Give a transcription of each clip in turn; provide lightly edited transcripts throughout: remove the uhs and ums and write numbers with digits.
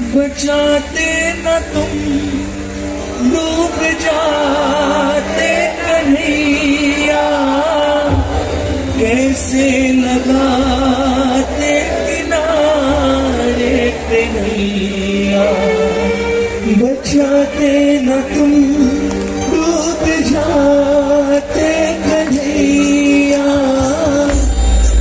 बचाते न तुम डूब जाते कन्हैया, कैसे लगाते किनारे पे नैया। बचाते न तुम डूब जाते कन्हैया,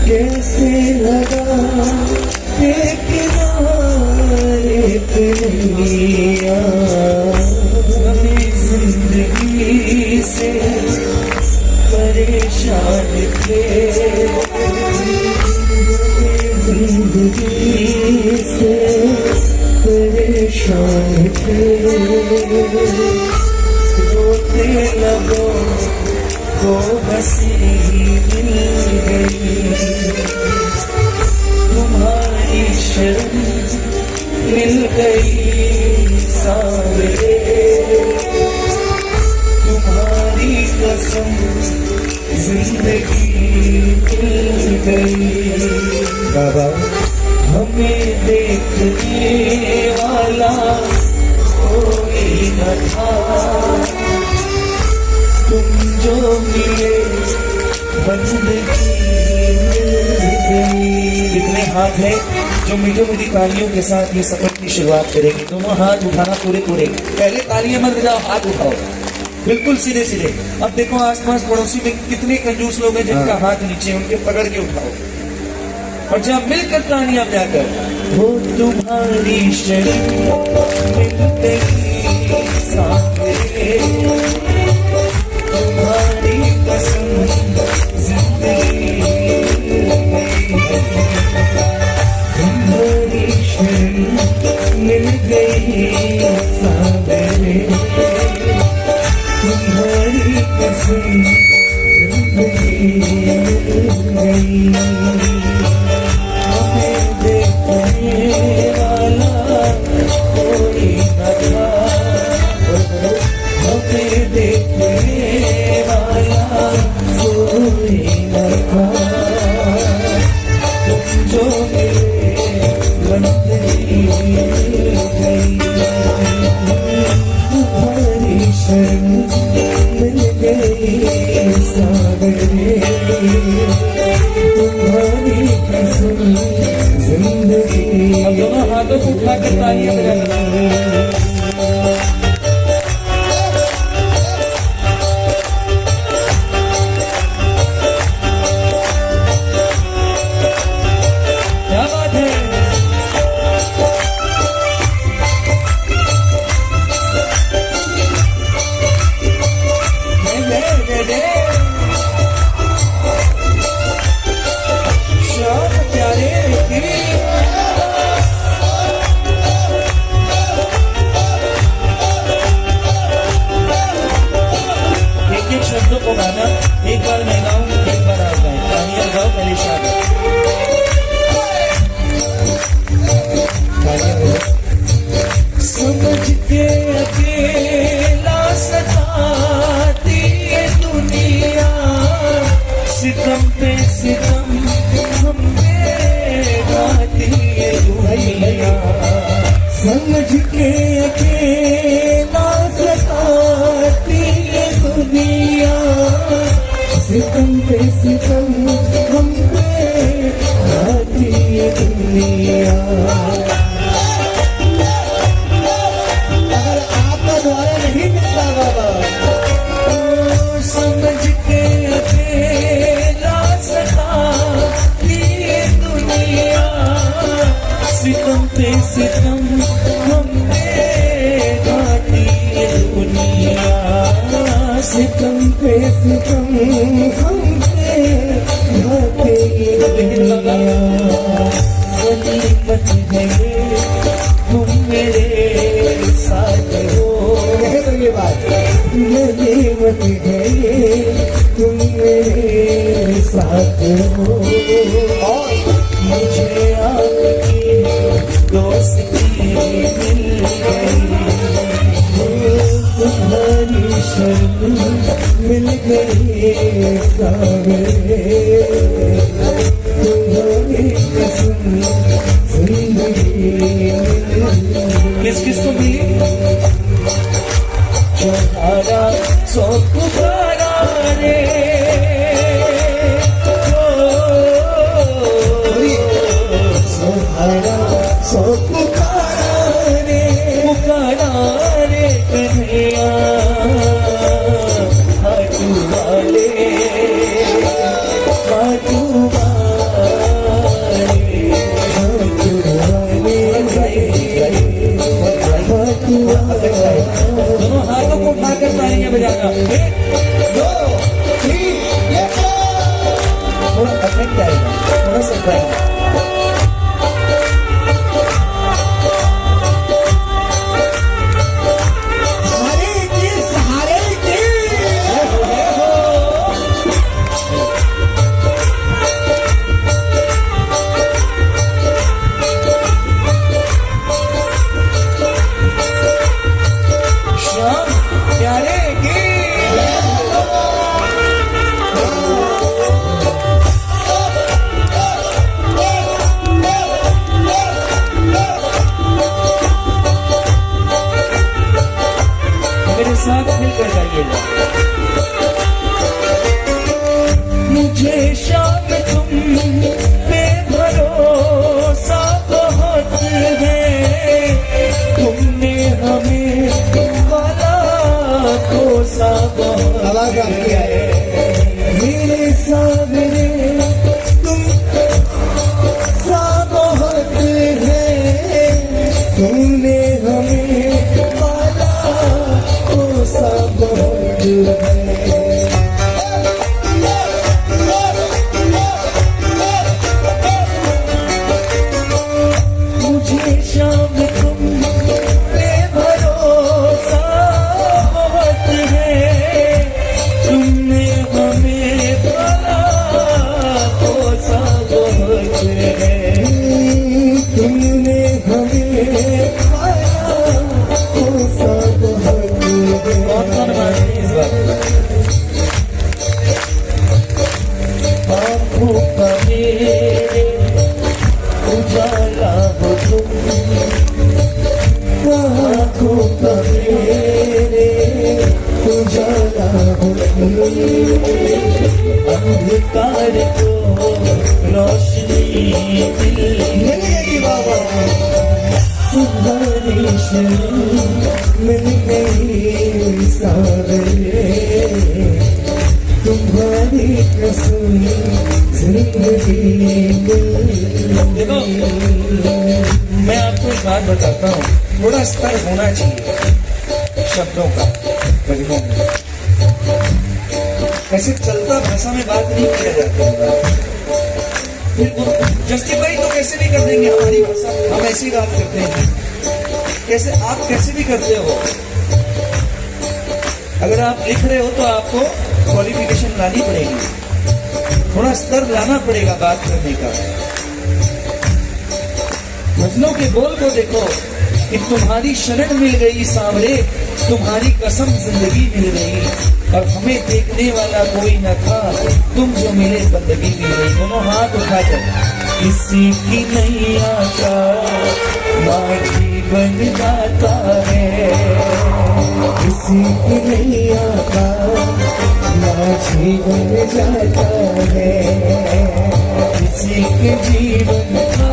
कैसे लगाते किनारे पे नैया। हमें जिंदगी से परेशान थे, जिंदगी से परेशान थे। रोते लगो को हंसी मिल गई, तुम्हारी शर्म मिल गई सावरे, तुम्हारी कसम जिंदगी मिल गई। बाबा हमें देखने वाला कोई न था, तुम जो मिले बंदगी मिल गई। कितने हाथ हैं जो मीठी मीठी तालियों के साथ ये सफर की शुरुआत करेंगे? दोनों हाथ उठाना पूरे पूरे, पहले तालियां मत बजाओ, हाथ उठाओ बिल्कुल सीधे सीधे। अब देखो आसपास पड़ोसी में कितने कंजूस लोग हैं जिनका हाथ नीचे, उनके पकड़ के उठाओ और जब मिलकर तालियां बजाकर वो तुम्हारी शर्म मिल गई सावरे, तुम्हारी कसम जिंदगी तुम्हारी शर्म मिल गई सावरे, तुम्हारी कसम जिंदगी मिल गई। हमें देखने वाला कोई न था, हमें देखने वाला कोई न था, तुम जो मिले बंदगी मिल गई। तुम्हारी शर्म मिल गई सावरे, तुम्हारी कसम जिंदगी। अब दोनों हाथों को उठा कर तालियां बजाना। शब्दों को गाना, एक बार मैं गाऊं एक बार आप गाएं, तालियां गाओ पहले शादी। समझ के अकेला सताती है दुनिया, सितम पे सितम हम पे गाती है दुनिया। समझ के अकेला सताती है दुनिया, सितम पे सितम हम पे गाती है दुनिया। अगर आपका द्वारा नहीं मिलता बाबा, समझ के अकेला सताती है दुनिया, सितम पे सितम हम पे गाती है दुनिया। सितम पे सितम हम पे गाती है दुनिया। गनीमत है तुम मेरे साथ हो, ये बात गनीमत है तुम मेरे साथ हो। और मुझे आपकी दोस्ती मिल गई, तुम्हारी शर्म मिल गई सावरे, तुम्हारी कसम किस किस को मिली? तुम्हारा सो पुकारा रे, तुम्हारा सो पुकारा रे कन्हैया हाथू वाले हाथू दोनों हाथों को उठाकर तालियां बजाना। 1 2 3 थोड़ा अफेक्ट आएगा, थोड़ा सा ट्राई। साथ मिलकर गाइएगा। मुझे शाम तुम पे भरोसा बहुत है, तुमने हमें वाला कोसा बहुत है, मेरे सामने तुम सा बहुत है, तुमने हमें मुझे शाम तुम पे भरोसा बहुत है, तुमने हमें भला कोसा बहुत है, तुमने हमें भला कोसा बहुत है। कौन बात इस बात? आँखों का मेरे उजाला हो तुम, आँखों का मेरे उजाला हो तुम, अंधकार को रोशनी मिलेगी बाबा, तुम्हारी शरण मिल गई सावरे, तुम्हारी कसम जिंदगी। देखो मैं आपको एक बात बताता हूँ, थोड़ा स्तर होना चाहिए शब्दों का बजनों में। ऐसे चलता भाषा में बात नहीं किया जाता, जस्टिफाई तो कैसे भी कर देंगे हमारी भाषा, हम ऐसी बात करते हैं, कैसे आप कैसे भी करते हो। अगर आप लिख रहे हो तो आपको क्वालिफिकेशन लानी पड़ेगी, थोड़ा स्तर लाना पड़ेगा बात करने का। भजनों के बोल को देखो कि तुम्हारी शरण मिल गई सांवरे, तुम्हारी कसम जिंदगी मिल गई, और हमें देखने वाला कोई न था, तुम जो मिले बंदगी मिल गई। दोनों हाथ उठाकर किसी की नैया का माझी बन जाता है, किसी की नैया का माझी बन जाता है, किसी के जीवन का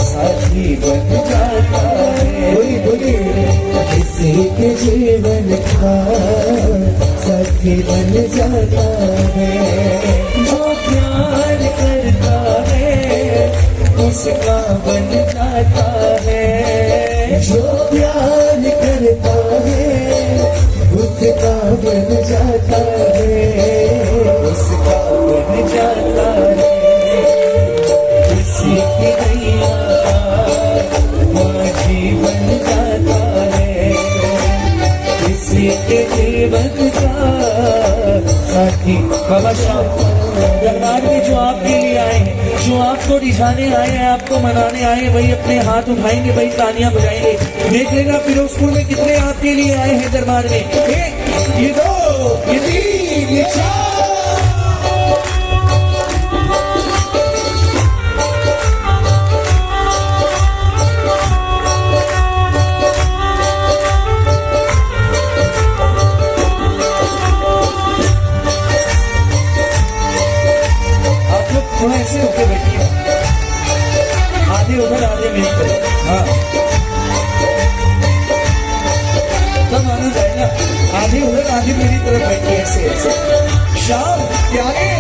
साथी बन जाता है, किसी के जीवन का साथी बन जाता है, जो प्यार करता है उसका बन जाता है, जो प्यार करता है उसका बन जाता है, उसका बन जाता है, किसी की नैया माझी बन जाता है, किसी के जीवन का साथी। बाबा श्याम दरबार में जो आपके लिए आए हैं, जो आपको रिझाने आए हैं, आपको मनाने आए हैं, वही अपने हाथ उठाएंगे, वही तालियां बजाएंगे। देख लेना फिरोजपुर में कितने आपके लिए आए हैं दरबार में। 1 ये 2 ये 3 ये 4 उधर आधे मेरी तरफ। हाँ तब आनंद आएगा, आधे उधर आधे मेरी तरफ बैठे ऐसे ऐसे। शाम प्यारे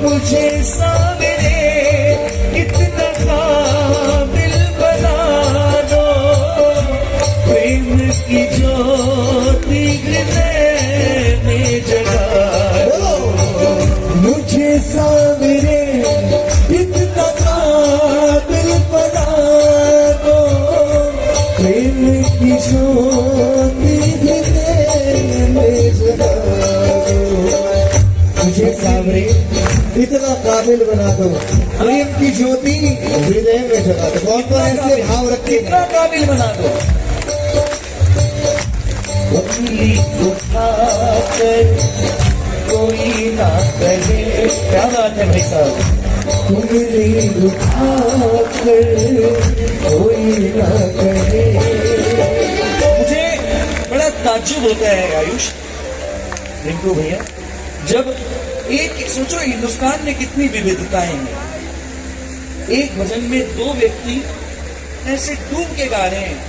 मुझे सामने कितना काबिल बना दो, प्रेम की ज्योति हृदय में जगा दो। मुझे सामने कितना काबिल बना दो, प्रेम की ज्योति हृदय में जगा दो। मुझे सामने इतना काबिल बना दो, प्रेम की ज्योति हृदय में जगा दो। कौन कौन ऐसे भाव रखे? इतना काबिल बना दो। उंगली उठाकर कोई ना कहे, क्या बात है भाई साहब। उंगली उठाकर कोई ना कहे। मुझे बड़ा ताज्जुब होता है आयुष, रिंकू भैया, जब एक सोचो हिंदुस्तान में कितनी विविधताएं हैं। एक भजन में दो व्यक्ति ऐसे डूब के गा रहे हैं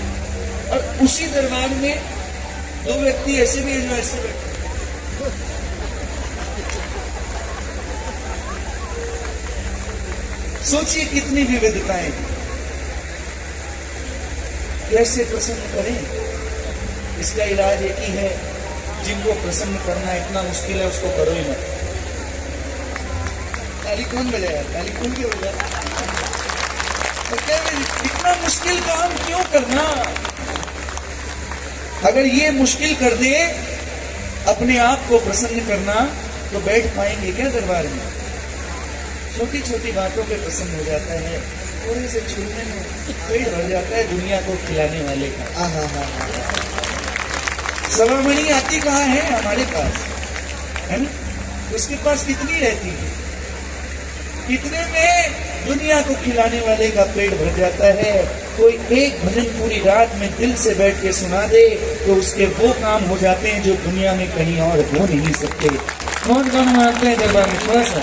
और उसी दरबार में दो व्यक्ति ऐसे भी हैं जो ऐसे बैठे। सोचिए कितनी विविधताएं हैं। कैसे प्रसन्न करें, इसका इलाज एक ही है, जिनको प्रसन्न करना इतना मुश्किल है उसको करो ही मत। ताली कौन बजाया? ताली कौन क्यों बजाया? इतना मुश्किल काम क्यों करना? अगर ये मुश्किल कर दे अपने आप को प्रसन्न करना, तो बैठ पाएंगे क्या दरबार में? छोटी छोटी बातों पे प्रसन्न हो जाता है, थोड़े से छूने में पेट भर जाता है दुनिया को खिलाने वाले का। सवामणि आती कहाँ है? हमारे पास है ना, उसके पास कितनी रहती है, कितने में दुनिया को खिलाने वाले का पेट भर जाता है। कोई एक भजन पूरी रात में दिल से बैठ के सुना दे तो उसके वो काम हो जाते हैं जो दुनिया में कहीं और हो नहीं सकते। कौन कौन मानते हैं दरबार में? थोड़ा सा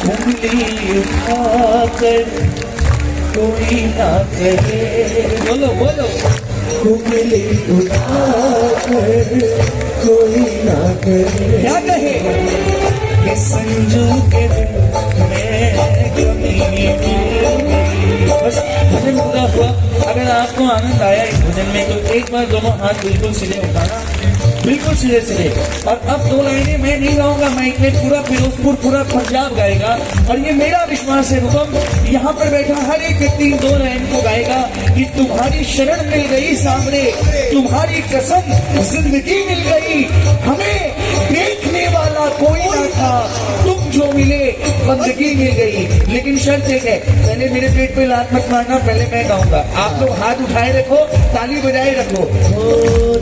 उंगली उठाकर कोई ना कहे, बोलो बोलो। उंगली उठाकर कोई ना कहे, क्या कहे? कि संजू के दिल में कमी। बस भजन पूरा हुआ। अगर आपको आनंद आया इस भजन में तो एक बार दोनों हाथ बिल्कुल सीधे उठाना, बिल्कुल सीधे सीधे। और अब दो लाइनें मैं नहीं गाऊंगा, मैं इतने पूरा फिरोजपुर पूरा पंजाब गाएगा। और ये मेरा विश्वास है रुकम, यहाँ पर बैठा हर एक व्यक्ति दो लाइन को गाएगा कि तुम्हारी शरण मिल गई सामने, तुम्हारी कसम जिंदगी मिल गई, हमें देखने वाला कोई ना था, तुम जो मिले बंदगी मिल गई। लेकिन शर्त एक है, पहले मेरे पेट पे लात मत मारना, पहले मैं गाऊंगा। आप लोग हाथ उठाए रखो, ताली बजाए रखो। ओ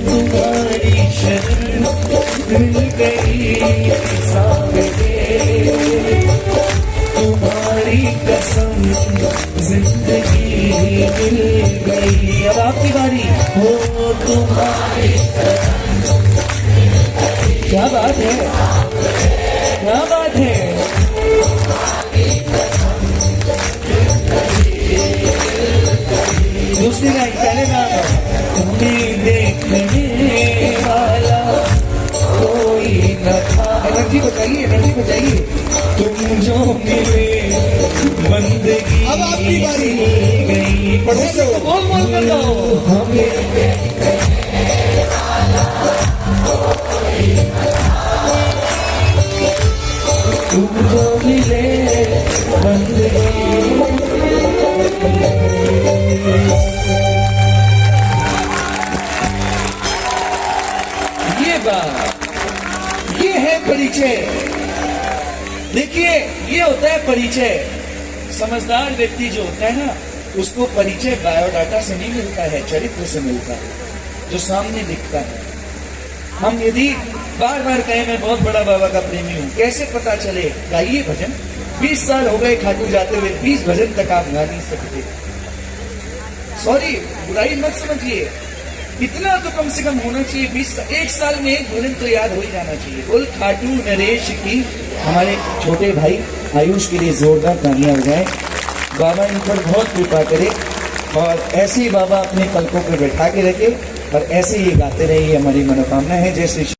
तुम्हारी शरण मिल गई सामने, तुम्हारी कसम जिंदगी मिल गई। अब आपकी बारी। हो तुम्हारी, क्या बात है, क्या बात है। दूसरी लाइन, पहले गाना। तुम्हें देखने वाला कोई न था। एनर्जी बचाइए, एनर्जी बचाइए। तुम जो मिले बंदगी अब आपकी बारी गई। पड़ोसी को बोल बोल कर दो। हमें तुम जो मिले बंदगी। ये बात, ये है परिचय। देखिए ये होता है परिचय। समझदार व्यक्ति जो होता है ना, उसको परिचय बायोडाटा से नहीं मिलता है, चरित्र से मिलता है, जो सामने दिखता है। हम यदि बार बार कहें मैं बहुत बड़ा बाबा का प्रेमी हूँ, कैसे पता चले? गाइए भजन। 20 साल हो गए खाटू जाते हुए, 20 भजन तक आप गा नहीं सकते। सॉरी, बुराई मत समझिए, इतना तो कम से कम होना चाहिए, 1 साल में एक भजन तो याद हो ही जाना चाहिए। बोल खाटू नरेश की। हमारे छोटे भाई आयुष के लिए जोरदार तालियां बजाएं। बाबा इन पर बहुत कृपा करे और ऐसे ही बाबा अपने पलकों पर बैठा के रखे और ऐसे ही गाते रहे, हमारी मनोकामना है। जय श्री